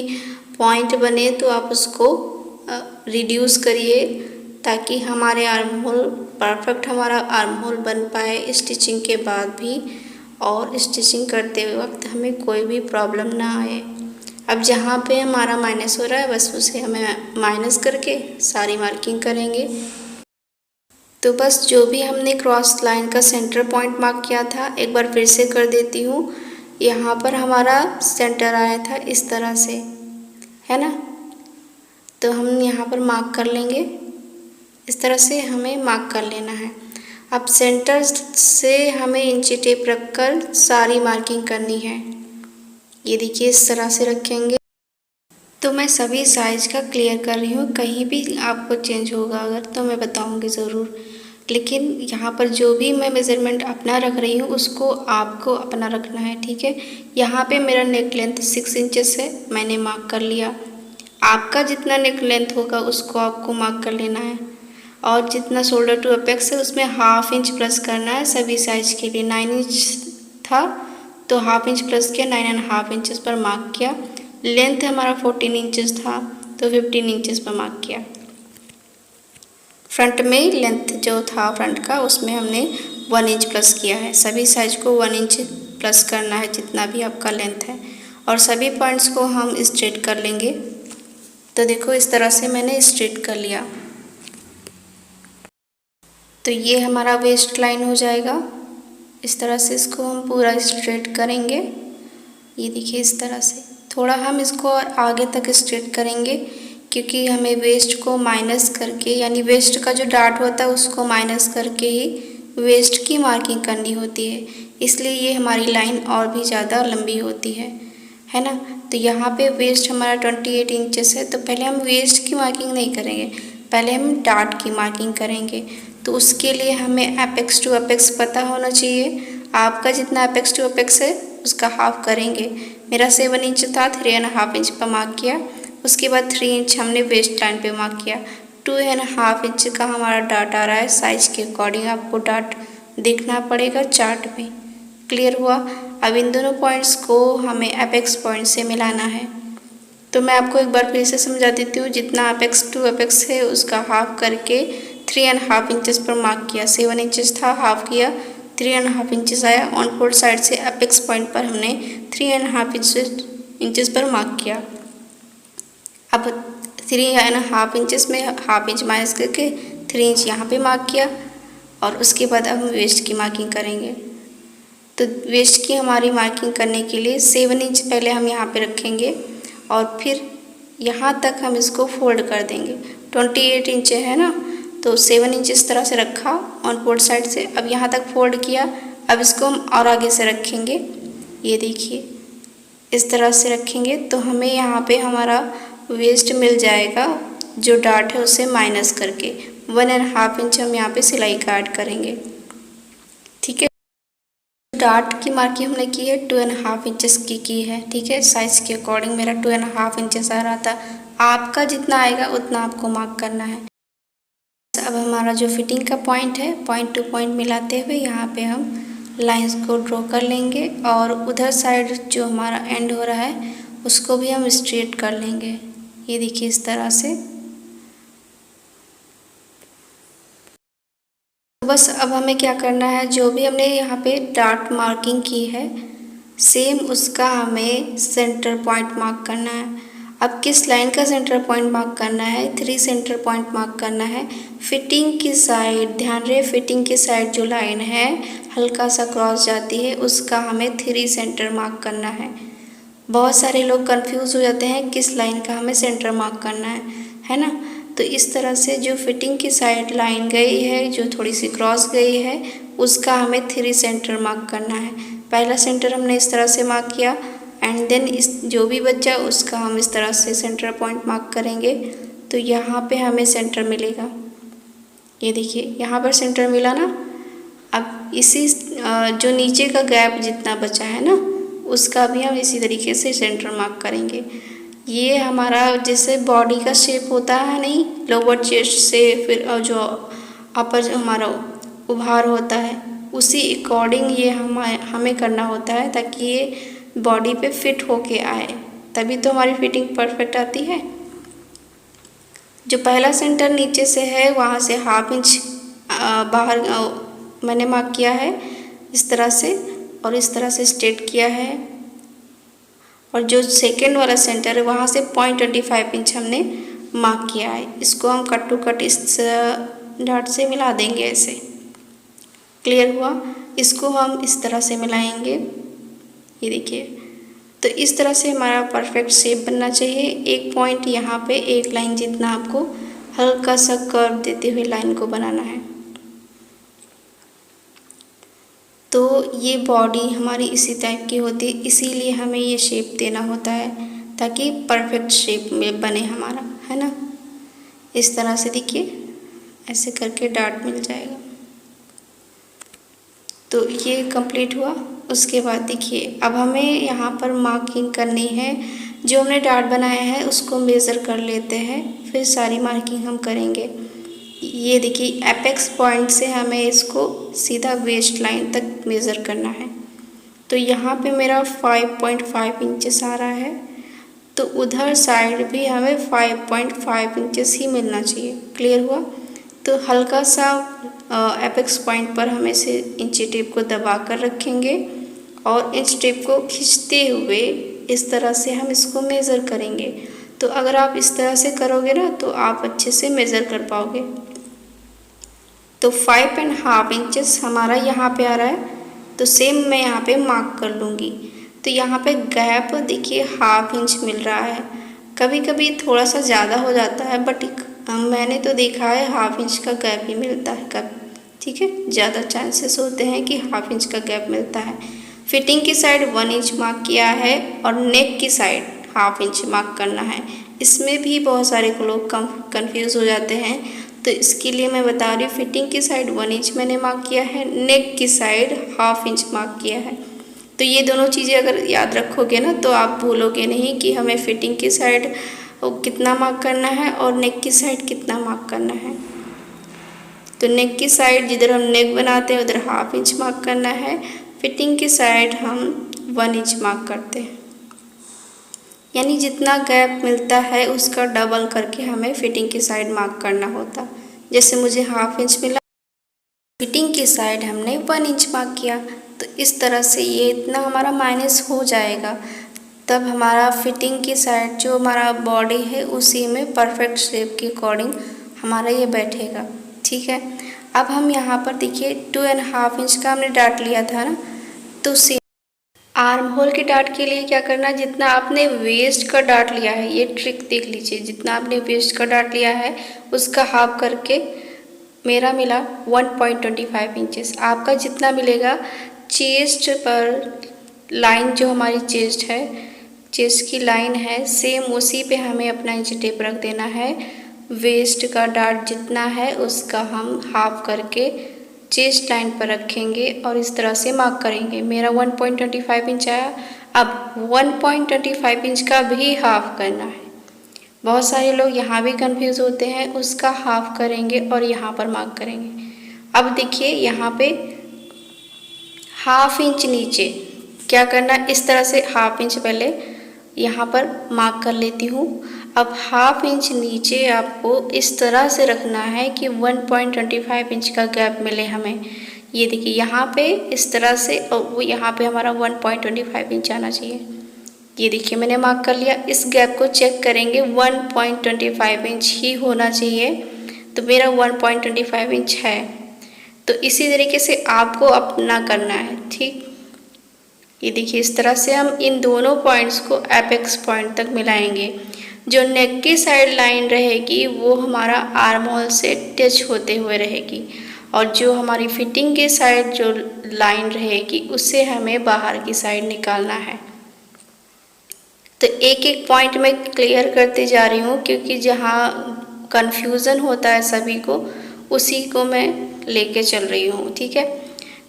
Speaker 1: पॉइंट बने तो आप उसको रिड्यूस करिए ताकि हमारे आर्म होल परफेक्ट हमारा आर्म होल बन पाए स्टिचिंग के बाद भी, और स्टिचिंग करते वक्त हमें कोई भी प्रॉब्लम ना आए। अब जहाँ पे हमारा माइनस हो रहा है बस उसे हमें माइनस करके सारी मार्किंग करेंगे। तो बस जो भी हमने क्रॉस लाइन का सेंटर पॉइंट मार्क किया था एक बार फिर से कर देती हूँ। यहाँ पर हमारा सेंटर आया था इस तरह से, है ना, तो हम यहाँ पर मार्क कर लेंगे। इस तरह से हमें मार्क कर लेना है। अब सेंटर से हमें इंची टेप रखकर सारी मार्किंग करनी है। ये देखिए इस तरह से रखेंगे। तो मैं सभी साइज का क्लियर कर रही हूँ, कहीं भी आपको चेंज होगा अगर तो मैं बताऊँगी ज़रूर, लेकिन यहाँ पर जो भी मैं मेज़रमेंट अपना रख रही हूँ उसको आपको अपना रखना है, ठीक है। यहाँ पे मेरा नेक लेंथ 6 इंचेस है, मैंने मार्क कर लिया। आपका जितना नेक लेंथ होगा उसको आपको मार्क कर लेना है, और जितना शोल्डर टू अपेक्स है उसमें ½ इंच प्लस करना है सभी साइज के लिए। 9 इंच था तो ½ इंच प्लस किया, 9½ इंचेस पर मार्क किया। लेंथ हमारा 14 इंचेस था तो 15 इंचेस पर मार्क किया। फ्रंट में लेंथ जो था फ्रंट का उसमें हमने 1 इंच प्लस किया है। सभी साइज को 1 इंच प्लस करना है जितना भी आपका लेंथ है, और सभी पॉइंट्स को हम स्ट्रेट कर लेंगे। तो देखो इस तरह से मैंने स्ट्रेट कर लिया। तो ये हमारा वेस्ट लाइन हो जाएगा। इस तरह से इसको हम पूरा स्ट्रेट करेंगे। ये देखिए इस तरह से थोड़ा हम इसको और आगे तक स्ट्रेट करेंगे, क्योंकि हमें वेस्ट को माइनस करके, यानी वेस्ट का जो डार्ट होता है उसको माइनस करके ही वेस्ट की मार्किंग करनी होती है, इसलिए ये हमारी लाइन और भी ज़्यादा लंबी होती है ना। तो यहाँ पे वेस्ट हमारा 28 इंचेस है, तो पहले हम वेस्ट की मार्किंग नहीं करेंगे, पहले हम डार्ट की मार्किंग करेंगे। तो उसके लिए हमें अपेक्स टू अपेक्स पता होना चाहिए। आपका जितना अपेक्स टू अपेक्स है उसका हाफ करेंगे। मेरा 7 इंच था, 3½ इंच पर मार्क किया। उसके बाद 3 इंच हमने वेस्ट लाइन पे मार्क किया। 2½ इंच का हमारा डार्ट आ रहा है। साइज के अकॉर्डिंग आपको डार्ट देखना पड़ेगा चार्ट में। क्लियर हुआ? अब इन दोनों पॉइंट्स को हमें अपेक्स पॉइंट से मिलाना है। तो मैं आपको एक बार फिर से समझा देती हूँ। जितना अपेक्स टू अपेक्स है उसका हाफ करके 3½ इंचेस पर मार्क किया। 7 इंचेस था, हाफ किया, 3½ इंचेस आया। ऑन फोल्ड साइड से अपेक्स पॉइंट पर हमने 3½ इंचेस पर मार्क किया। अब 3½ इंचेस में ½ इंच माइनस करके 3 इंच यहाँ पे मार्क किया, और उसके बाद अब हम वेस्ट की मार्किंग करेंगे। तो वेस्ट की हमारी मार्किंग करने के लिए 7 इंच पहले हम यहाँ पे रखेंगे, और फिर यहाँ तक हम इसको फोल्ड कर देंगे। 28 इंच है ना, तो 7 इंच इस तरह से रखा ऑन फोल्ड साइड से। अब यहाँ तक फोल्ड किया। अब इसको हम और आगे से रखेंगे। ये देखिए इस तरह से रखेंगे तो हमें यहाँ पे हमारा वेस्ट मिल जाएगा, जो डार्ट है उसे माइनस करके 1½ इंच हम यहाँ पे सिलाई का ऐड करेंगे, ठीक है। डार्ट की मार्किंग हमने की है 2½ इंचेस की है, ठीक है। साइज के अकॉर्डिंग मेरा 2½ इंचेस आ रहा था। आपका जितना आएगा उतना आपको मार्क करना है। अब हमारा जो फिटिंग का पॉइंट है, पॉइंट टू पॉइंट मिलाते हुए यहाँ पे हम लाइंस को ड्रॉ कर लेंगे, और उधर साइड जो हमारा एंड हो रहा है उसको भी हम स्ट्रेट कर लेंगे। ये देखिए इस तरह से। बस अब हमें क्या करना है, जो भी हमने यहाँ पे डार्ट मार्किंग की है सेम उसका हमें सेंटर पॉइंट मार्क करना है। अब किस लाइन का सेंटर पॉइंट मार्क करना है? 3 सेंटर पॉइंट मार्क करना है। फिटिंग की साइड, ध्यान रहे, फिटिंग की साइड जो लाइन है हल्का सा क्रॉस जाती है उसका हमें 3 सेंटर मार्क करना है। बहुत सारे लोग कंफ्यूज हो जाते हैं किस लाइन का हमें सेंटर मार्क करना है ना। तो इस तरह से जो फिटिंग की साइड लाइन गई है, जो थोड़ी सी क्रॉस गई है, उसका हमें 3 सेंटर मार्क करना है। पहला सेंटर हमने इस तरह से मार्क किया, एंड देन इस जो भी बचा उसका हम इस तरह से सेंटर पॉइंट मार्क करेंगे। तो यहाँ पे हमें सेंटर मिलेगा। ये देखिए यहाँ पर सेंटर मिला ना। इसी जो नीचे का गैप जितना बचा है ना, उसका भी हम इसी तरीके से सेंटर मार्क करेंगे। ये हमारा जैसे बॉडी का शेप होता है नहीं, लोअर चेस्ट से फिर जो अपर जो हमारा उभार होता है, उसी अकॉर्डिंग ये हमें करना होता है, ताकि ये बॉडी पे फिट होके आए, तभी तो हमारी फिटिंग परफेक्ट आती है। जो पहला सेंटर नीचे से है वहाँ से 1/2 इंच बाहर मैंने मार्क किया है इस तरह से, और इस तरह से स्ट्रेट किया है। और जो सेकेंड वाला सेंटर है वहाँ से 0.25 इंच हमने मार्क किया है। इसको हम कट टू कट इस डॉट से मिला देंगे, ऐसे क्लियर हुआ। इसको हम इस तरह से मिलाएंगे, ये देखिए। तो इस तरह से हमारा परफेक्ट शेप बनना चाहिए। एक पॉइंट यहाँ पे एक लाइन जितना आपको हल्का सा कर्व देते हुए लाइन को बनाना है। तो ये बॉडी हमारी इसी टाइप की होती है, इसीलिए हमें ये शेप देना होता है, ताकि परफेक्ट शेप में बने हमारा, है ना। इस तरह से देखिए, ऐसे करके डॉट मिल जाएगा। तो ये कंप्लीट हुआ। उसके बाद देखिए, अब हमें यहाँ पर मार्किंग करनी है। जो हमने डॉट बनाया है उसको मेज़र कर लेते हैं, फिर सारी मार्किंग हम करेंगे। ये देखिए, एपेक्स पॉइंट से हमें इसको सीधा वेस्ट लाइन तक मेज़र करना है। तो यहाँ पे मेरा 5.5 इंचेस आ रहा है, तो उधर साइड भी हमें 5.5 इंचेस ही मिलना चाहिए। क्लियर हुआ। तो हल्का सा एपेक्स पॉइंट पर हम इसे इंची टेप को दबा कर रखेंगे, और इंच टेप को खींचते हुए इस तरह से हम इसको मेज़र करेंगे। तो अगर आप इस तरह से करोगे ना, तो आप अच्छे से मेज़र कर पाओगे। तो 5.5 इंचेस हमारा यहाँ पे आ रहा है, तो सेम मैं यहाँ पे मार्क कर लूँगी। तो यहाँ पे गैप देखिए 1/2 इंच मिल रहा है। कभी कभी थोड़ा सा ज़्यादा हो जाता है, बट मैंने तो देखा है 1/2 इंच का गैप ही मिलता है कब, ठीक है। ज़्यादा चांसेस होते हैं कि 1/2 इंच का गैप मिलता है। फिटिंग की साइड 1 इंच मार्क किया है, और नेक की साइड 1/2 इंच मार्क करना है। इसमें भी बहुत सारे लोग कंफ्यूज हो जाते हैं, तो इसके लिए मैं बता रही हूँ। फिटिंग की साइड 1 इंच मैंने मार्क किया है, नेक की साइड 1/2 इंच मार्क किया है। तो ये दोनों चीज़ें अगर याद रखोगे ना, तो आप भूलोगे नहीं कि हमें फिटिंग की साइड कितना मार्क करना है और नेक की साइड कितना मार्क करना है। तो नेक की साइड जिधर हम नेक बनाते हैं उधर 1/2 इंच मार्क करना है। फिटिंग की साइड हम 1 इंच मार्क करते हैं, यानी जितना गैप मिलता है उसका डबल करके हमें फिटिंग की साइड मार्क करना होता। जैसे मुझे 1/2 इंच मिला, फिटिंग की साइड हमने 1 इंच मार्क किया, तो इस तरह से ये इतना हमारा माइनस हो जाएगा। तब हमारा फिटिंग की साइड जो हमारा बॉडी है उसी में परफेक्ट शेप के अकॉर्डिंग हमारा ये बैठेगा, ठीक है। अब हम यहाँ पर देखिए 2.5 इंच का हमने डाट लिया था ना, तो सेम आर्म होल के डाट के लिए क्या करना, जितना आपने वेस्ट का डाट लिया है, ये ट्रिक देख लीजिए, जितना आपने वेस्ट का डाट लिया है उसका हाफ करके मेरा मिला 1.25 इंचेस। आपका जितना मिलेगा चेस्ट पर लाइन, जो हमारी चेस्ट है, चेस्ट की लाइन है, सेम उसी पे हमें अपना इंच टेप रख देना है। वेस्ट का डाट जितना है उसका हम हाफ करके चेस्ट लाइन पर रखेंगे और इस तरह से मार्क करेंगे। मेरा 1.25 इंच आया। अब 1.25 इंच का भी हाफ करना है। बहुत सारे लोग यहाँ भी कंफ्यूज होते हैं, उसका हाफ करेंगे और यहाँ पर मार्क करेंगे। अब देखिए यहाँ पे 1/2 इंच नीचे क्या करना, इस तरह से 1/2 इंच पहले यहाँ पर मार्क कर लेती हूँ। अब 1/2 इंच नीचे आपको इस तरह से रखना है कि 1.25 इंच का गैप मिले हमें। ये देखिए यहाँ पे इस तरह से, और वो यहाँ पे हमारा 1.25 इंच आना चाहिए। ये देखिए मैंने मार्क कर लिया। इस गैप को चेक करेंगे, 1.25 इंच ही होना चाहिए, तो मेरा 1.25 इंच है। तो इसी तरीके से आपको अपना करना है, ठीक। ये देखिए इस तरह से हम इन दोनों पॉइंट्स को एपेक्स पॉइंट तक मिलाएंगे। जो नेक की साइड लाइन रहेगी वो हमारा आर्म होल से टच होते हुए रहेगी, और जो हमारी फिटिंग की साइड जो लाइन रहेगी उससे हमें बाहर की साइड निकालना है। तो एक एक पॉइंट मैं क्लियर करते जा रही हूँ, क्योंकि जहाँ कन्फ्यूज़न होता है सभी को, उसी को मैं लेके चल रही हूँ, ठीक है।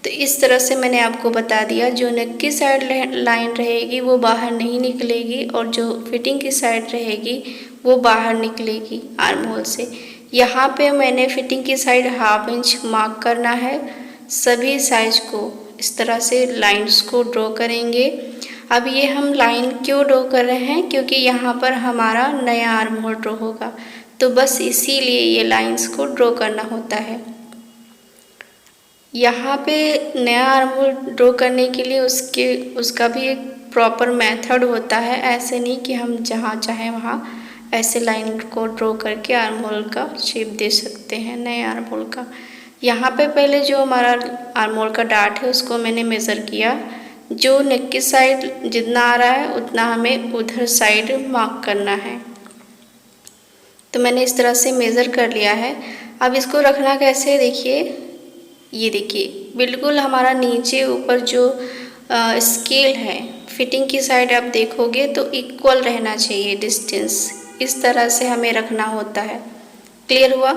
Speaker 1: तो इस तरह से मैंने आपको बता दिया, जो नेक की साइड लाइन रहेगी वो बाहर नहीं निकलेगी और जो फिटिंग की साइड रहेगी वो बाहर निकलेगी आर्म होल से। यहाँ पे मैंने फिटिंग की साइड 1/2 इंच मार्क करना है। सभी साइज को इस तरह से लाइंस को ड्रॉ करेंगे। अब ये हम लाइन क्यों ड्रॉ कर रहे हैं, क्योंकि यहाँ पर हमारा नया आर्म होल ड्रॉ होगा, तो बस इसीलिए ये लाइंस को ड्रॉ करना होता है। यहाँ पे नया आर्म होल ड्रॉ करने के लिए उसका भी एक प्रॉपर मेथड होता है। ऐसे नहीं कि हम जहाँ चाहें वहाँ ऐसे लाइन को ड्रॉ करके आर्म होल का शेप दे सकते हैं नए आर्म होल का। यहाँ पे पहले जो हमारा आर्म होल का डार्ट है उसको मैंने मेज़र किया। जो नेक की साइड जितना आ रहा है उतना हमें उधर साइड मार्क करना है। तो मैंने इस तरह से मेज़र कर लिया है। अब इसको रखना कैसे, देखिए, ये देखिए बिल्कुल हमारा नीचे ऊपर जो स्केल है फिटिंग की साइड आप देखोगे तो इक्वल रहना चाहिए डिस्टेंस, इस तरह से हमें रखना होता है। क्लियर हुआ?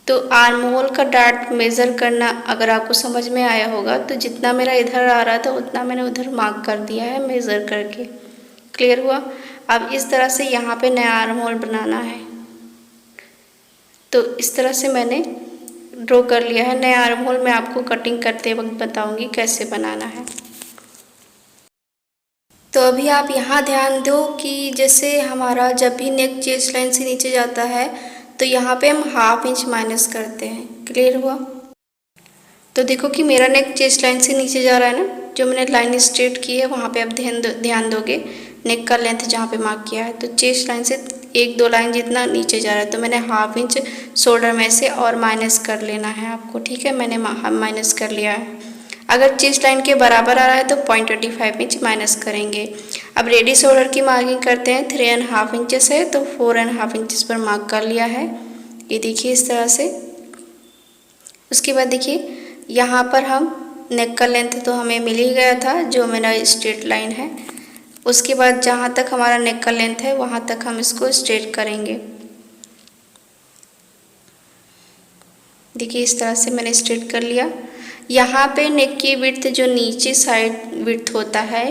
Speaker 1: तो आर्म होल का डार्ट मेज़र करना अगर आपको समझ में आया होगा तो जितना मेरा इधर आ रहा था उतना मैंने उधर मार्क कर दिया है मेज़र करके। क्लियर हुआ? अब इस तरह से यहाँ पे नया आर्म होल बनाना है। तो इस तरह से मैंने ड्रॉ कर लिया है नया आर्म होल। मैं आपको कटिंग करते वक्त बताऊंगी कैसे बनाना है। तो अभी आप यहाँ ध्यान दो कि जैसे हमारा जब भी नेक चेस्ट लाइन से नीचे जाता है तो यहाँ पे हम 1/2 इंच माइनस करते हैं। क्लियर हुआ? तो देखो कि मेरा नेक चेस्ट लाइन से नीचे जा रहा है ना, जो मैंने लाइन स्ट्रेट की है वहाँ पे आप ध्यान दोगे नेक का लेंथ जहाँ पे मार्क किया है, तो चेस्ट लाइन से 1-2 लाइन जितना नीचे जा रहा है, तो मैंने 1/2 इंच शोल्डर में से और माइनस कर लेना है आपको। ठीक है, मैंने माइनस कर लिया है। अगर चेस्ट लाइन के बराबर आ रहा है तो 0.25 इंच माइनस करेंगे। अब रेडी शोल्डर की मार्किंग करते हैं। 3.5 इंचेस है तो 4.5 इंचेस पर मार्क कर लिया है। ये देखिए इस तरह से। उसके बाद देखिए यहाँ पर हम नेक का लेंथ तो हमें मिल ही गया था, जो मेरा स्ट्रेट लाइन है। उसके बाद जहाँ तक हमारा नेक का लेंथ है वहाँ तक हम इसको स्ट्रेट करेंगे। देखिए इस तरह से मैंने स्ट्रेट कर लिया। यहाँ पे नेक की विड्थ जो नीचे साइड विड्थ होता है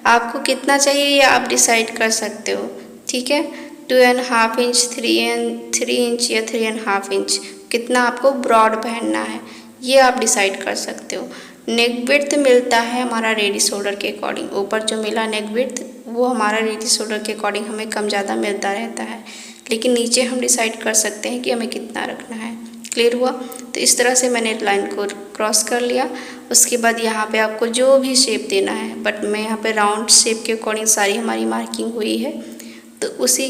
Speaker 1: आपको कितना चाहिए ये आप डिसाइड कर सकते हो। ठीक है, 2.5 इंच, 3 इंच या 3.5 इंच, कितना आपको ब्रॉड पहनना है ये आप डिसाइड कर सकते हो। नेक विड्थ मिलता है हमारा रेडी शोल्डर के अकॉर्डिंग। ऊपर जो मिला नेक विड्थ वो हमारा रेडी शोल्डर के अकॉर्डिंग हमें कम ज़्यादा मिलता रहता है, लेकिन नीचे हम डिसाइड कर सकते हैं कि हमें कितना रखना है। क्लियर हुआ? तो इस तरह से मैंने लाइन को क्रॉस कर लिया। उसके बाद यहाँ पे आपको जो भी शेप देना है, बट मैं यहाँ पे राउंड शेप के अकॉर्डिंग सारी हमारी मार्किंग हुई है तो उसी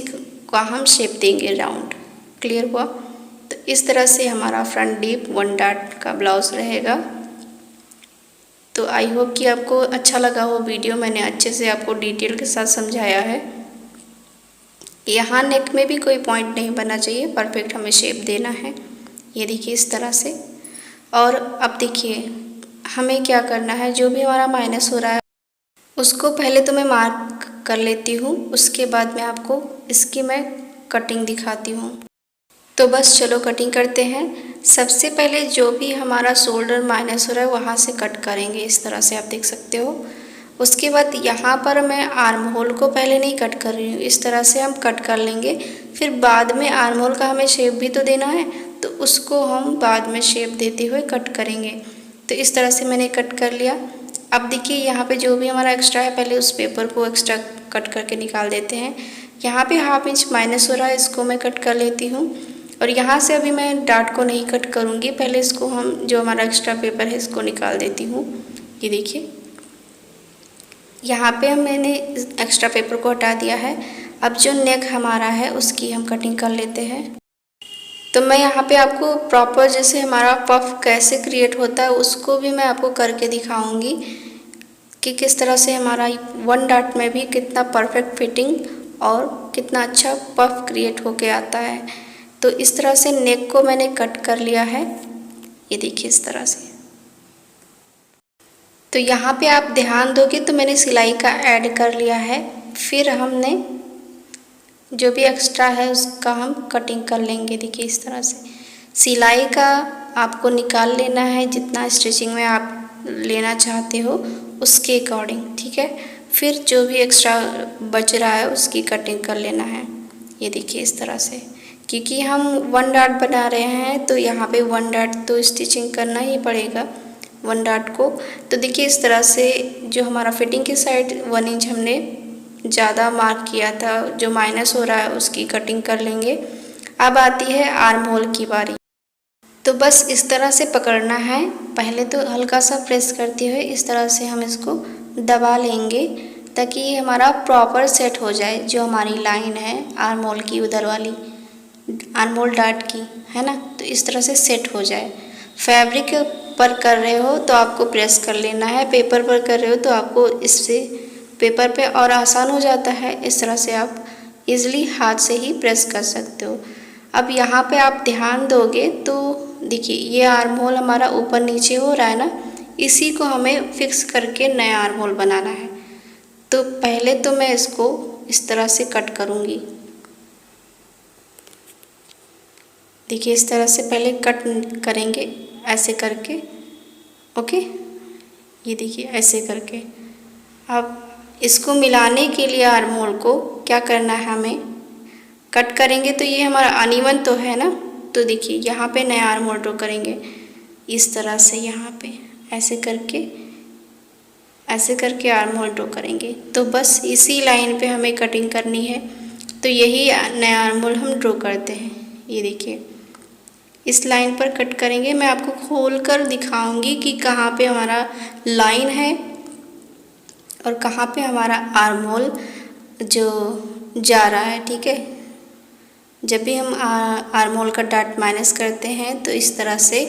Speaker 1: का हम शेप देंगे राउंड। क्लियर हुआ? तो इस तरह से हमारा फ्रंट डीप 1 डॉट का ब्लाउज रहेगा। तो आई होप कि आपको अच्छा लगा हो वीडियो। मैंने अच्छे से आपको डिटेल के साथ समझाया है। यहाँ नेक में भी कोई पॉइंट नहीं बनना चाहिए, परफेक्ट हमें शेप देना है। ये देखिए इस तरह से। और अब देखिए हमें क्या करना है, जो भी हमारा माइनस हो रहा है उसको पहले तो मैं मार्क कर लेती हूँ, उसके बाद मैं आपको इसकी मैं कटिंग दिखाती हूँ। तो बस चलो कटिंग करते हैं। सबसे पहले जो भी हमारा शोल्डर माइनस हो रहा है वहाँ से कट करेंगे, इस तरह से आप देख सकते हो। उसके बाद यहाँ पर मैं आर्म होल को पहले नहीं कट कर रही हूँ, इस तरह से हम कट कर लेंगे। फिर बाद में आर्म होल का हमें शेप भी तो देना है, तो उसको हम बाद में शेप देते हुए कट करेंगे। तो इस तरह से मैंने कट कर लिया। अब देखिए यहाँ पे जो भी हमारा एक्स्ट्रा है पहले उस पेपर को एक्स्ट्रा कट करके निकाल देते हैं। यहाँ पे 1/2 इंच माइनस हो रहा है, इसको मैं कट कर लेती हूँ। और यहाँ से अभी मैं डार्ट को नहीं कट करूँगी, पहले इसको हम जो हमारा एक्स्ट्रा पेपर है इसको निकाल देती हूँ। ये देखिए यहाँ पे मैंने एक्स्ट्रा पेपर को हटा दिया है। अब जो नेक हमारा है उसकी हम कटिंग कर लेते हैं। तो मैं यहाँ पे आपको प्रॉपर जैसे हमारा पफ कैसे क्रिएट होता है उसको भी मैं आपको करके दिखाऊंगी कि किस तरह से हमारा 1 डॉट में भी कितना परफेक्ट फिटिंग और कितना अच्छा पफ क्रिएट होके आता है। तो इस तरह से नेक को मैंने कट कर लिया है। ये देखिए इस तरह से। तो यहाँ पे आप ध्यान दोगे तो मैंने सिलाई का ऐड कर लिया है। फिर हमने जो भी एक्स्ट्रा है उसका हम कटिंग कर लेंगे। देखिए इस तरह से सिलाई का आपको निकाल लेना है जितना स्टिचिंग में आप लेना चाहते हो उसके अकॉर्डिंग, ठीक है। फिर जो भी एक्स्ट्रा बच रहा है उसकी कटिंग कर लेना है। ये देखिए इस तरह से, क्योंकि हम 1 डॉट बना रहे हैं तो यहाँ पे 1 डॉट तो स्टिचिंग करना ही पड़ेगा 1 डॉट को। तो देखिए इस तरह से जो हमारा फिटिंग की साइड 1 इंच हमने ज़्यादा मार्क किया था, जो माइनस हो रहा है उसकी कटिंग कर लेंगे। अब आती है आर्म होल की बारी। तो बस इस तरह से पकड़ना है, पहले तो हल्का सा प्रेस करते हुए इस तरह से हम इसको दबा लेंगे ताकि ये हमारा प्रॉपर सेट हो जाए। जो हमारी लाइन है आर्म होल की, उधर वाली आर्म होल डॉट की, है ना, तो इस तरह से सेट हो जाए। फैब्रिक पर कर रहे हो तो आपको प्रेस कर लेना है, पेपर पर कर रहे हो तो आपको इससे पेपर पे और आसान हो जाता है। इस तरह से आप इजीली हाथ से ही प्रेस कर सकते हो। अब यहाँ पे आप ध्यान दोगे तो देखिए ये आर्म होल हमारा ऊपर नीचे हो रहा है ना, इसी को हमें फिक्स करके नया आर्म होल बनाना है। तो पहले तो मैं इसको इस तरह से कट करूँगी। देखिए इस तरह से पहले कट करेंगे ऐसे करके, ओके। ये देखिए ऐसे करके। अब इसको मिलाने के लिए आर्म होल को क्या करना है, हमें कट करेंगे तो ये हमारा अनइवन तो है ना, तो देखिए यहाँ पे नया आर्म होल ड्रॉ करेंगे इस तरह से, यहाँ पे ऐसे करके आर्म होल ड्रॉ करेंगे। तो बस इसी लाइन पे हमें कटिंग करनी है। तो यही नया आर्म होल हम ड्रॉ करते हैं। ये देखिए इस लाइन पर कट करेंगे। मैं आपको खोल कर दिखाऊंगी कि कहाँ पे हमारा लाइन है और कहाँ पे हमारा आर्म होल जो जा रहा है, ठीक है। जब भी हम आर्म होल का डॉट माइनस करते हैं तो इस तरह से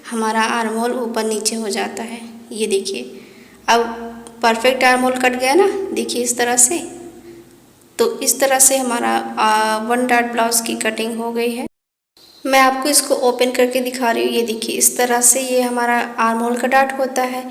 Speaker 1: हमारा आर्म होल ऊपर नीचे हो जाता है। ये देखिए अब परफेक्ट आर्म होल कट गया ना, देखिए इस तरह से। तो इस तरह से हमारा 1 डॉट ब्लाउज की कटिंग हो गई है। मैं आपको इसको ओपन करके दिखा रही हूँ। ये देखिए इस तरह से ये हमारा आर्म होल का डॉट होता है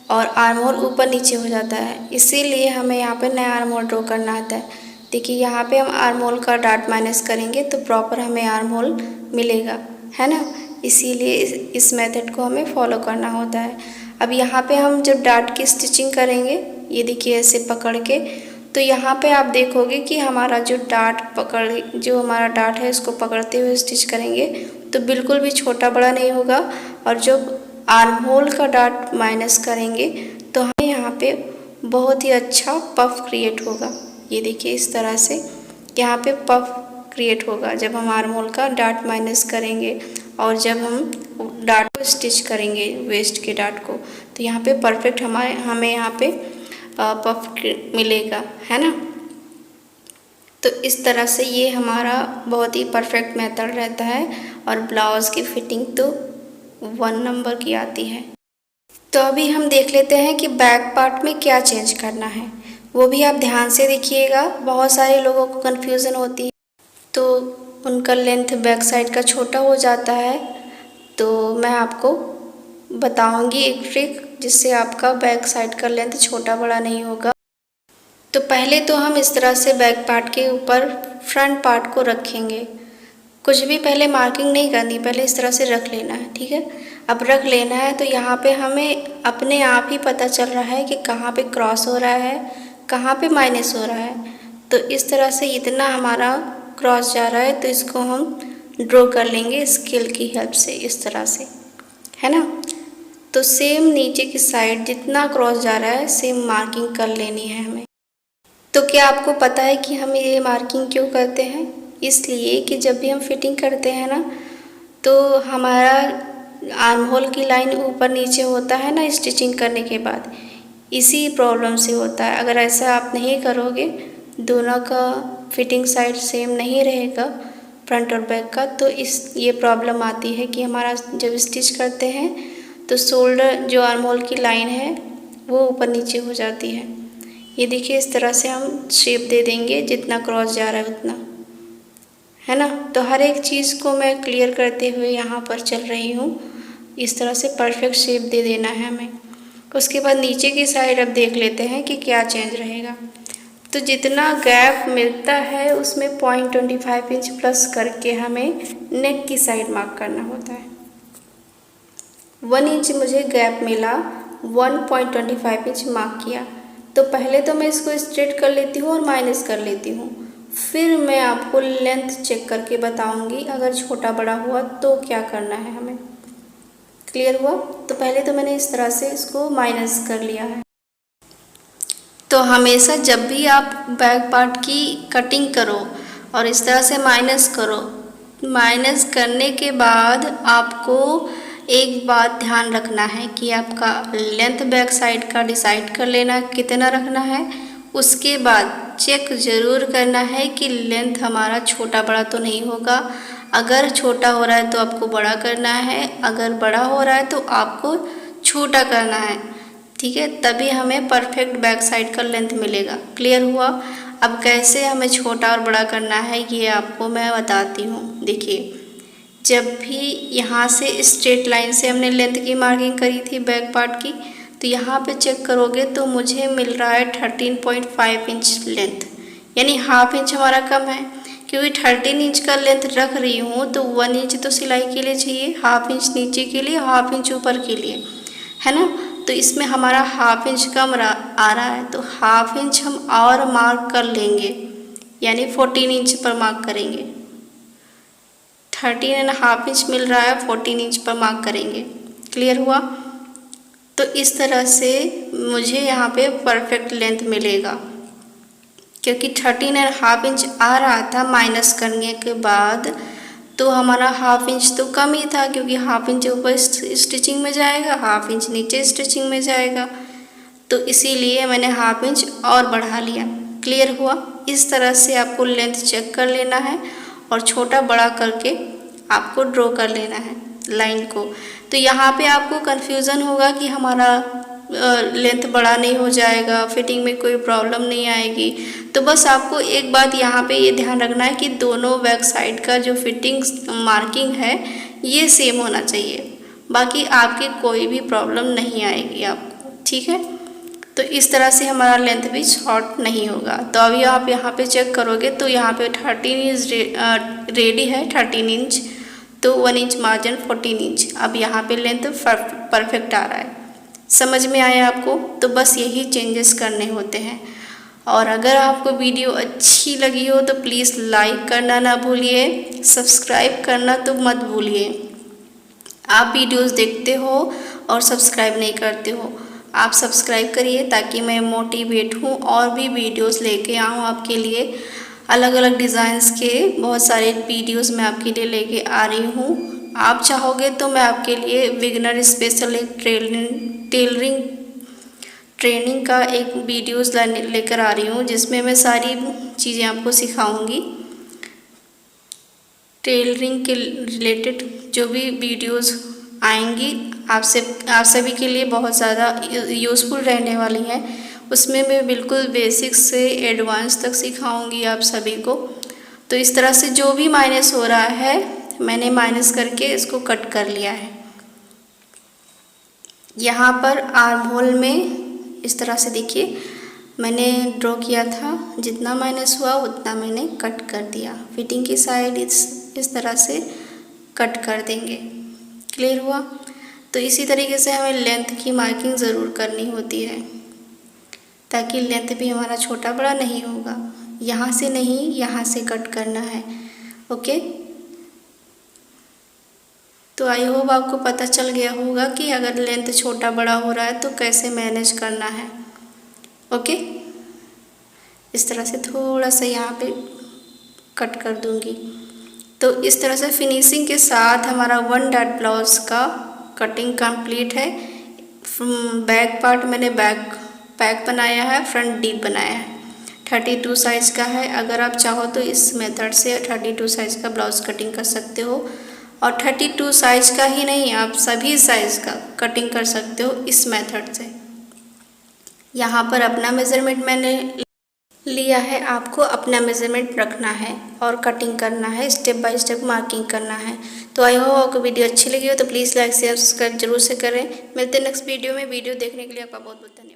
Speaker 1: और आर्म होल ऊपर नीचे हो जाता है, इसीलिए हमें यहाँ पे नया आर्म होल ड्रॉ करना आता है। देखिए यहाँ पे हम आर्म होल का डॉट माइनस करेंगे तो प्रॉपर हमें आर्म होल मिलेगा, है ना। इसीलिए इस मेथड को हमें फॉलो करना होता है। अब यहाँ पे हम जब डॉट की स्टिचिंग करेंगे, ये देखिए ऐसे पकड़ के, तो यहाँ पे आप देखोगे कि हमारा जो हमारा डॉट है इसको पकड़ते हुए स्टिच करेंगे तो बिल्कुल भी छोटा बड़ा नहीं होगा। और जब आर्म होल का डॉट माइनस करेंगे तो हमें यहाँ पे बहुत ही अच्छा पफ क्रिएट होगा। ये देखिए इस तरह से यहाँ पे पफ क्रिएट होगा जब हम आर्म होल का डॉट माइनस करेंगे और जब हम डॉट को स्टिच करेंगे वेस्ट के डॉट को, तो यहाँ पे परफेक्ट हमें यहाँ पे पफ मिलेगा, है ना। तो इस तरह से ये हमारा बहुत ही परफेक्ट मेथड रहता है और ब्लाउज़ की फिटिंग तो 1 नंबर की आती है। तो अभी हम देख लेते हैं कि बैक पार्ट में क्या चेंज करना है, वो भी आप ध्यान से देखिएगा। बहुत सारे लोगों को कन्फ्यूज़न होती है तो उनका लेंथ बैक साइड का छोटा हो जाता है। तो मैं आपको बताऊंगी एक ट्रिक जिससे आपका बैक साइड का लेंथ छोटा बड़ा नहीं होगा। तो पहले तो हम इस तरह से बैक पार्ट के ऊपर फ्रंट पार्ट को रखेंगे। कुछ भी पहले मार्किंग नहीं करनी, पहले इस तरह से रख लेना है, ठीक है। अब रख लेना है तो यहाँ पे हमें अपने आप ही पता चल रहा है कि कहाँ पे क्रॉस हो रहा है, कहाँ पे माइनस हो रहा है। तो इस तरह से इतना हमारा क्रॉस जा रहा है तो इसको हम ड्रॉ कर लेंगे स्केल की हेल्प से, इस तरह से, है ना। तो सेम नीचे की साइड जितना क्रॉस जा रहा है सेम मार्किंग कर लेनी है हमें। तो क्या आपको पता है कि हम ये मार्किंग क्यों करते हैं? इसलिए कि जब भी हम फिटिंग करते हैं ना तो हमारा आर्म होल की लाइन ऊपर नीचे होता है ना स्टिचिंग करने के बाद, इसी प्रॉब्लम से होता है। अगर ऐसा आप नहीं करोगे, दोनों का फिटिंग साइड सेम नहीं रहेगा फ्रंट और बैक का, तो ये प्रॉब्लम आती है कि हमारा जब स्टिच करते हैं तो शोल्डर जो आर्म होल की लाइन है वो ऊपर नीचे हो जाती है। ये देखिए इस तरह से हम शेप दे देंगे जितना क्रॉस जा रहा है उतना, है ना। तो हर एक चीज़ को मैं क्लियर करते हुए यहाँ पर चल रही हूँ। इस तरह से परफेक्ट शेप दे देना है हमें। उसके बाद नीचे की साइड अब देख लेते हैं कि क्या चेंज रहेगा। तो जितना गैप मिलता है उसमें 0.25 इंच प्लस करके हमें नेक की साइड मार्क करना होता है। 1 इंच मुझे गैप मिला, 1.25 इंच मार्क किया। तो पहले तो मैं इसको स्ट्रेट कर लेती हूँ और माइनस कर लेती हूँ, फिर मैं आपको लेंथ चेक करके बताऊँगी अगर छोटा बड़ा हुआ तो क्या करना है हमें। क्लियर हुआ? तो पहले तो मैंने इस तरह से इसको माइनस कर लिया है। तो हमेशा जब भी आप बैक पार्ट की कटिंग करो और इस तरह से माइनस करो, माइनस करने के बाद आपको एक बात ध्यान रखना है कि आपका लेंथ बैक साइड का डिसाइड कर लेना कितना रखना है। उसके बाद चेक ज़रूर करना है कि लेंथ हमारा छोटा बड़ा तो नहीं होगा। अगर छोटा हो रहा है तो आपको बड़ा करना है, अगर बड़ा हो रहा है तो आपको छोटा करना है। ठीक है, तभी हमें परफेक्ट बैक साइड का लेंथ मिलेगा। क्लियर हुआ? अब कैसे हमें छोटा और बड़ा करना है ये आपको मैं बताती हूँ। देखिए, जब भी यहाँ से स्ट्रेट लाइन से हमने लेंथ की मार्किंग करी थी बैक पार्ट की, तो यहाँ पे चेक करोगे तो मुझे मिल रहा है 13.5 इंच लेंथ, यानी हाफ इंच हमारा कम है। क्योंकि 13 इंच का लेंथ रख रही हूँ तो 1 इंच तो सिलाई के लिए चाहिए, हाफ इंच नीचे के लिए, हाफ इंच ऊपर के लिए, है ना। तो इसमें हमारा हाफ इंच कम आ रहा है, तो हाफ इंच हम और मार्क कर लेंगे, यानी 14 इंच पर मार्क करेंगे। 13.5 इंच मिल रहा है, 14 इंच पर मार्क करेंगे। क्लियर हुआ? तो इस तरह से मुझे यहाँ पे परफेक्ट लेंथ मिलेगा, क्योंकि 13.5 इंच आ रहा था माइनस करने के बाद, तो हमारा हाफ इंच तो कम ही था, क्योंकि हाफ इंच ऊपर स्टिचिंग में जाएगा, हाफ इंच नीचे स्टिचिंग में जाएगा, तो इसीलिए मैंने हाफ इंच और बढ़ा लिया। क्लियर हुआ? इस तरह से आपको लेंथ चेक कर लेना है और छोटा बड़ा करके आपको ड्रॉ कर लेना है लाइन को। तो यहाँ पे आपको कन्फ्यूज़न होगा कि हमारा लेंथ बड़ा नहीं हो जाएगा, फिटिंग में कोई प्रॉब्लम नहीं आएगी। तो बस आपको एक बात यहाँ पे ये ध्यान रखना है कि दोनों बैक साइड का जो फिटिंग मार्किंग है ये सेम होना चाहिए, बाकी आपकी कोई भी प्रॉब्लम नहीं आएगी आपको। ठीक है, तो इस तरह से हमारा लेंथ भी शॉर्ट नहीं होगा। तो अभी आप यहाँ पे चेक करोगे तो यहाँ पे 13 इंच रेडी है, 13 इंच, तो 1 इंच मार्जिन 14 इंच। अब यहाँ पे लेंथ परफेक्ट आ रहा है। समझ में आया आपको? तो बस यही चेंजेस करने होते हैं। और अगर आपको वीडियो अच्छी लगी हो तो प्लीज़ लाइक करना ना भूलिए, सब्सक्राइब करना तो मत भूलिए। आप वीडियोस देखते हो और सब्सक्राइब नहीं करते हो, आप सब्सक्राइब करिए ताकि मैं मोटिवेट हूँ और भी वीडियोस लेके आऊँ आपके लिए। अलग अलग डिज़ाइंस के बहुत सारे वीडियोस मैं आपके लिए लेके आ रही हूँ। आप चाहोगे तो मैं आपके लिए बिगिनर स्पेशल एक टेलरिंग ट्रेनिंग का एक वीडियोस लेकर आ रही हूँ, जिसमें मैं सारी चीज़ें आपको सिखाऊंगी। टेलरिंग के रिलेटेड जो भी वीडियोस आएंगी आप सभी के लिए बहुत ज़्यादा यूज़फुल रहने वाली हैं। उसमें मैं बिल्कुल बेसिक से एडवांस तक सिखाऊंगी आप सभी को। तो इस तरह से जो भी माइनस हो रहा है मैंने माइनस करके इसको कट कर लिया है। यहाँ पर आर्म होल में इस तरह से देखिए मैंने ड्रॉ किया था, जितना माइनस हुआ उतना मैंने कट कर दिया। फिटिंग की साइड इस तरह से कट कर देंगे। क्लियर हुआ? तो इसी तरीके से हमें लेंथ की मार्किंग ज़रूर करनी होती है, ताकि लेंथ भी हमारा छोटा बड़ा नहीं होगा। यहाँ से नहीं, यहाँ से कट करना है। ओके, तो आई होप आपको पता चल गया होगा कि अगर लेंथ छोटा बड़ा हो रहा है तो कैसे मैनेज करना है। ओके, इस तरह से थोड़ा सा यहाँ पे कट कर दूँगी। तो इस तरह से फिनिशिंग के साथ हमारा 1 डॉट ब्लाउज़ का कटिंग कंप्लीट है। बैक पार्ट मैंने बैक बनाया है, फ्रंट डीप बनाया है। 32 साइज़ का है। अगर आप चाहो तो इस मेथड से 32 साइज़ का ब्लाउज़ कटिंग कर सकते हो, और 32 साइज़ का ही नहीं, आप सभी साइज़ का कटिंग कर सकते हो इस मेथड से। यहाँ पर अपना मेज़रमेंट मैंने लिया है, आपको अपना मेज़रमेंट रखना है और कटिंग करना है, स्टेप बाय स्टेप मार्किंग करना है। तो आई होप आपको वीडियो अच्छी लगी हो तो प्लीज़ लाइक शेयर सब्सक्राइब जरूर से करें। मिलते हैं नेक्स्ट वीडियो में। वीडियो देखने के लिए आपका बहुत बहुत धन्यवाद।